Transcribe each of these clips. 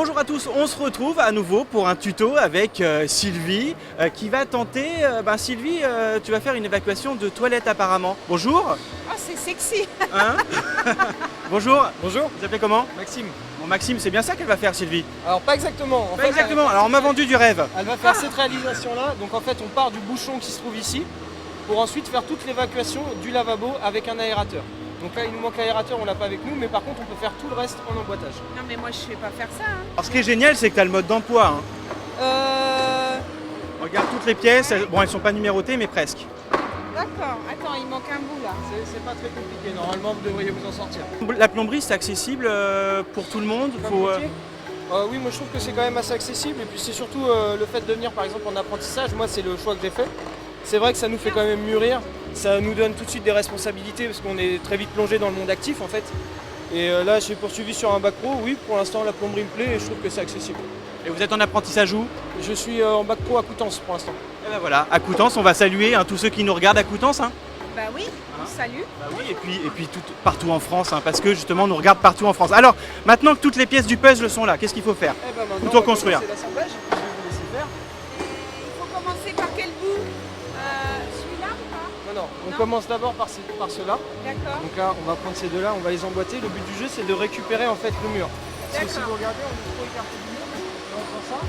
Bonjour à tous, on se retrouve à nouveau pour un tuto avec Sylvie qui va tenter, Sylvie, tu vas faire une évacuation de toilette apparemment. Bonjour. Ah, c'est sexy. Hein. Bonjour. Bonjour. Vous appelez comment? Maxime. Bon Maxime, c'est bien ça qu'elle va faire Sylvie? Alors pas exactement. Pas exactement, alors on m'a vendu du rêve. Elle va faire cette réalisation là, donc en fait on part du bouchon qui se trouve ici pour ensuite faire toute l'évacuation du lavabo avec un aérateur. Donc là il nous manque l'aérateur, on l'a pas avec nous, mais par contre on peut faire tout le reste en emboîtage. Non mais moi je vais pas faire ça. Hein. Alors ce qui est génial c'est que tu as le mode d'emploi. Regarde toutes les pièces, bon elles sont pas numérotées mais presque. D'accord, attends, il manque un bout là. C'est pas très compliqué, normalement vous devriez vous en sortir. La plomberie c'est accessible pour tout le monde. Oui, moi je trouve que c'est quand même assez accessible et puis c'est surtout le fait de venir par exemple en apprentissage, moi c'est le choix que j'ai fait. C'est vrai que ça nous fait quand même mûrir, ça nous donne tout de suite des responsabilités parce qu'on est très vite plongé dans le monde actif en fait. Et là j'ai poursuivi sur un bac pro, oui pour l'instant la plomberie me plaît et je trouve que c'est accessible. Et vous êtes en apprentissage où? Je suis en bac pro à Coutances pour l'instant. Et ben voilà, à Coutances, on va saluer tous ceux qui nous regardent à Coutances. Bah oui, salut. Bah oui, et puis partout en France, parce que justement on nous regarde partout en France. Alors, maintenant que toutes les pièces du puzzle sont là, qu'est-ce qu'il faut faire? Plutôt construire. C'est l'assemblage, je vais vous laisser faire. Il faut commencer par quel bout? Celui-là ou pas? Non, on commence d'abord par ceux-là. D'accord. Donc là, on va prendre ces deux-là, on va les emboîter. Le but du jeu, c'est de récupérer en fait le mur. Parce que si vous regardez, on est trop écarté du mur, et on prend ça.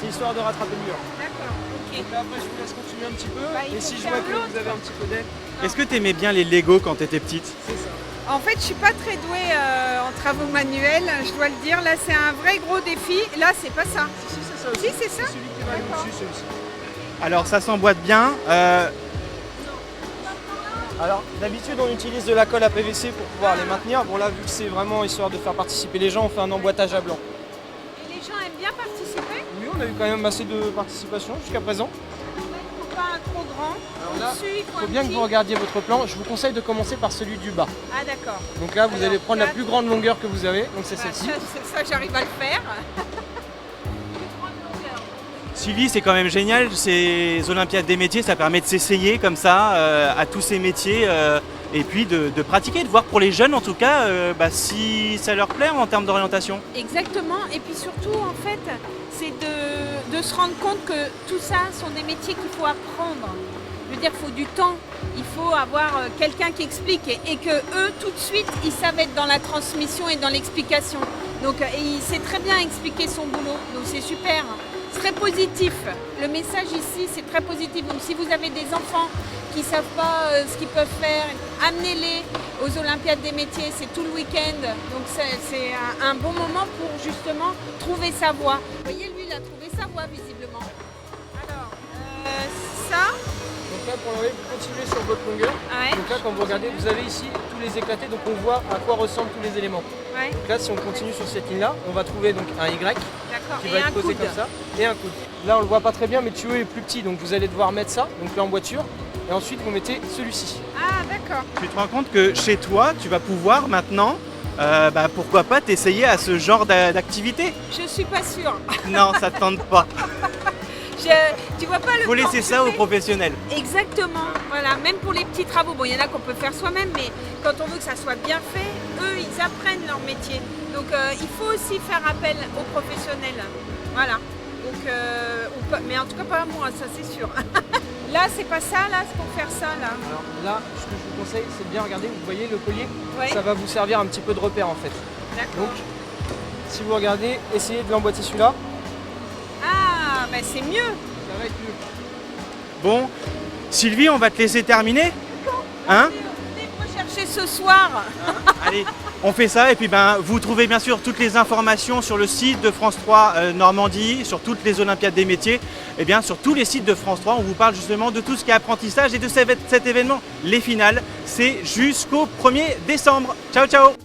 C'est histoire de rattraper le mur. D'accord, ok. Donc là, après, je vous laisse continuer un petit peu. Il Et faut si je faire vois que l'autre. vous avez un petit peu d'aide, Est-ce que tu aimais bien les Lego quand tu étais petite? c'est ça. En fait, je suis pas très douée en travaux manuels, je dois le dire. Là, c'est un vrai gros défi. Là, c'est pas ça. Si, c'est ça aussi. Si, c'est ça. C'est celui qui va aller D'accord. au-dessus, celui-ci. Alors ça s'emboîte bien. Alors, d'habitude, on utilise de la colle à PVC pour pouvoir les maintenir. Bon, là, vu que c'est vraiment histoire de faire participer les gens, on fait un emboîtage à blanc. Et les gens aiment bien participer. Oui, on a eu quand même assez de participation jusqu'à présent. Il faut pas un trop grand. Alors là, Au-dessus, il faut Il un faut bien que petit. vous regardiez votre plan. Je vous conseille de commencer par celui du bas. Ah d'accord. Donc là, vous Alors, allez prendre la 4. plus grande longueur que vous avez. Donc c'est Ah, celle-ci. ça, j'arrive à le faire. Sylvie, c'est quand même génial, ces Olympiades des métiers, ça permet de s'essayer comme ça à tous ces métiers et puis de pratiquer, de voir pour les jeunes en tout cas si ça leur plaît en termes d'orientation. Exactement. Et puis surtout, en fait, c'est de se rendre compte que tout ça sont des métiers qu'il faut apprendre. Je veux dire, il faut du temps. Il faut avoir quelqu'un qui explique et que eux, tout de suite, ils savent être dans la transmission et dans l'explication. Donc, et il sait très bien expliquer son boulot. Donc, c'est super. C'est très positif. Le message ici, c'est très positif. Donc, si vous avez des enfants qui ne savent pas ce qu'ils peuvent faire, amenez-les aux Olympiades des métiers. C'est tout le week-end. Donc, c'est un bon moment pour justement trouver sa voie. Vous voyez, lui, il a trouvé sa voie, visiblement. Alors, ça. Donc là, pour le moment, vous continuez sur votre longueur. Ouais. Donc là, quand vous regardez, vous avez ici tous les éclatés. Donc on voit à quoi ressemblent tous les éléments. Ouais, Donc là, si on continue sur cette ligne-là, on va trouver donc un Y d'accord. qui Et va un être posé coude. comme ça et un coude. Là, on le voit pas très bien, mais le tuyau est plus petit. Donc vous allez devoir mettre ça, donc là en voiture. Et ensuite, vous mettez celui-ci. Ah, d'accord. Tu te rends compte que chez toi, tu vas pouvoir maintenant, pourquoi pas t'essayer à ce genre d'activité? Je suis pas sûre. Non, ça te tente pas. Tu vois pas le Faut laisser ça aux portefeuille. professionnels. Exactement. Voilà, même pour les petits travaux. Bon, il y en a qu'on peut faire soi-même, mais quand on veut que ça soit bien fait, eux, ils apprennent leur métier. Donc, il faut aussi faire appel aux professionnels. Voilà. Donc, mais en tout cas, pas moi, ça c'est sûr. Là, c'est pas ça, là, c'est pour faire ça, là. Alors là, ce que je vous conseille, c'est de bien regarder. Vous voyez le collier, Ouais. ça va vous servir un petit peu de repère en fait. D'accord. Donc, si vous regardez, essayez de l'emboîter celui-là. Ah, ben c'est mieux. Ça va être mieux. Bon, Sylvie, on va te laisser terminer. Hein? Venez me rechercher ce soir. Allez, on fait ça et puis vous trouvez bien sûr toutes les informations sur le site de France 3 Normandie, sur toutes les Olympiades des métiers, et bien sur tous les sites de France 3, on vous parle justement de tout ce qui est apprentissage et de cet événement. Les finales, c'est jusqu'au 1er décembre. Ciao ciao.